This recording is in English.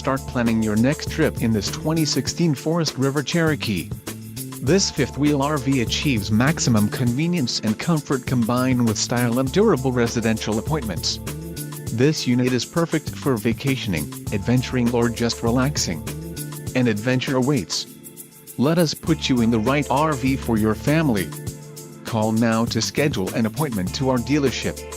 start planning your next trip in this 2016 Forest River Cherokee. This fifth-wheel RV achieves maximum convenience and comfort combined with style and durable residential appointments. This unit is perfect for vacationing, adventuring or just relaxing. An adventure awaits. Let us put you in the right RV for your family. Call now to schedule an appointment to our dealership.